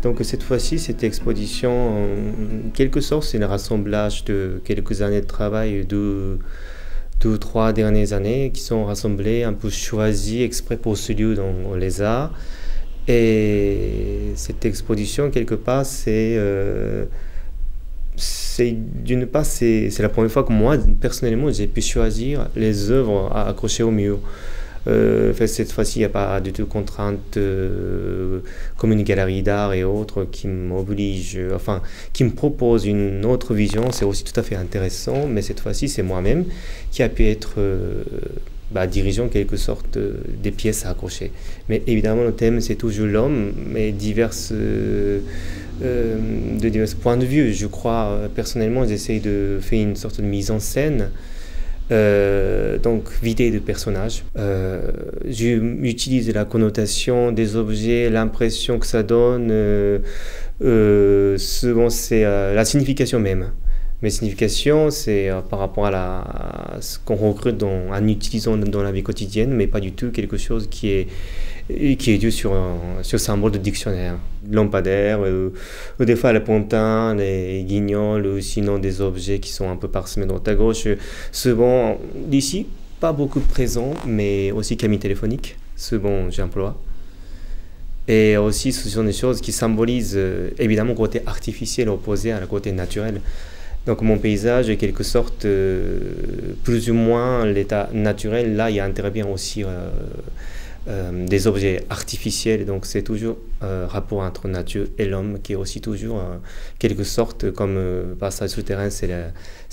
Donc cette fois-ci, cette exposition, en quelque sorte, c'est le rassemblage de quelques années de travail, de 2 ou 3 dernières années, qui sont rassemblées, un peu choisies exprès pour ce lieu dans les arts. Et cette exposition, quelque part, d'une part, c'est la première fois que moi, personnellement, j'ai pu choisir les œuvres à accrocher au mur. Cette fois-ci, il n'y a pas du tout de contraintes comme une galerie d'art et autres qui m'obligent, enfin, qui me proposent une autre vision. C'est aussi tout à fait intéressant, mais cette fois-ci, c'est moi-même qui a pu être dirigeant en quelque sorte des pièces à accrocher. Mais évidemment, le thème, c'est toujours l'homme, mais de divers points de vue. Je crois, personnellement, j'essaie de faire une sorte de mise en scène. Donc vidée de personnages. J'utilise la connotation des objets, l'impression que ça donne, souvent c'est la signification même. Mais signification, c'est par rapport à ce qu'on recrute en utilisant dans la vie quotidienne, mais pas du tout quelque chose qui est dû sur symbole de dictionnaire. Lampadaire, ou des fois les pontins, les guignols, ou sinon des objets qui sont un peu parsemés droite à gauche. Souvent, d'ici, pas beaucoup présents, mais aussi cabine téléphonique, souvent j'emploie. Et aussi, ce sont des choses qui symbolisent évidemment le côté artificiel opposé à le côté naturel. Donc mon paysage est quelque sorte plus ou moins l'état naturel. Là, il intervient aussi des objets artificiels. Donc c'est toujours rapport entre nature et l'homme qui est aussi toujours quelque sorte comme passage souterrain, c'est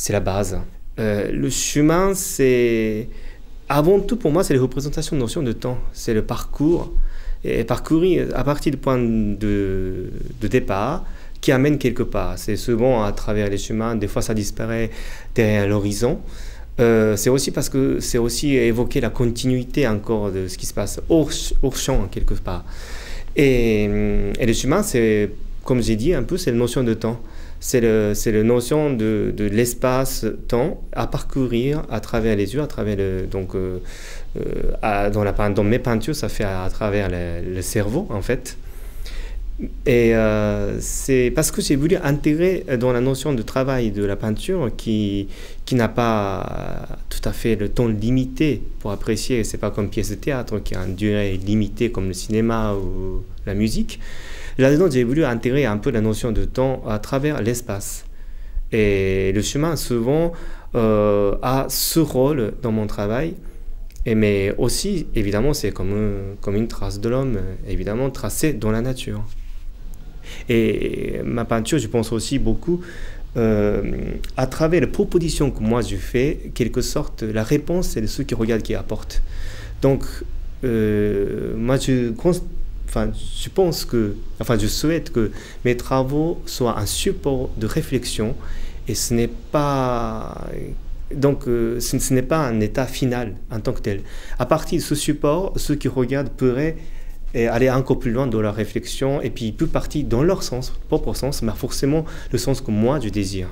la base. Le chemin, c'est avant tout pour moi, c'est les représentations de notion de temps. C'est le parcours et parcourir à partir du point de départ qui amène quelque part. C'est souvent à travers les chemins, des fois ça disparaît derrière l'horizon. C'est aussi parce que c'est aussi évoquer la continuité encore de ce qui se passe hors champ quelque part. Et le chemin, c'est, comme j'ai dit un peu, c'est la notion de temps. C'est la notion de l'espace-temps à parcourir à travers les yeux, à travers dans mes peintures, ça fait à travers le cerveau en fait. Et c'est parce que j'ai voulu intégrer dans la notion de travail de la peinture qui n'a pas tout à fait le temps limité pour apprécier. C'est pas comme pièce de théâtre qui a une durée limitée comme le cinéma ou la musique. Là-dedans, j'ai voulu intégrer un peu la notion de temps à travers l'espace. Et le chemin, souvent, a ce rôle dans mon travail. Mais aussi, évidemment, c'est comme une trace de l'homme, évidemment, tracée dans la nature. Et ma peinture, je pense aussi beaucoup à travers les propositions que moi je fais, quelque sorte, la réponse, c'est de ceux qui regardent, qui apportent. Donc, moi, je pense que, je souhaite que mes travaux soient un support de réflexion et ce n'est pas... Donc, ce n'est pas un état final en tant que tel. À partir de ce support, ceux qui regardent pourraient aller encore plus loin dans leur réflexion et puis ils peuvent partir dans leur sens, propre sens, mais forcément le sens que moi je désire.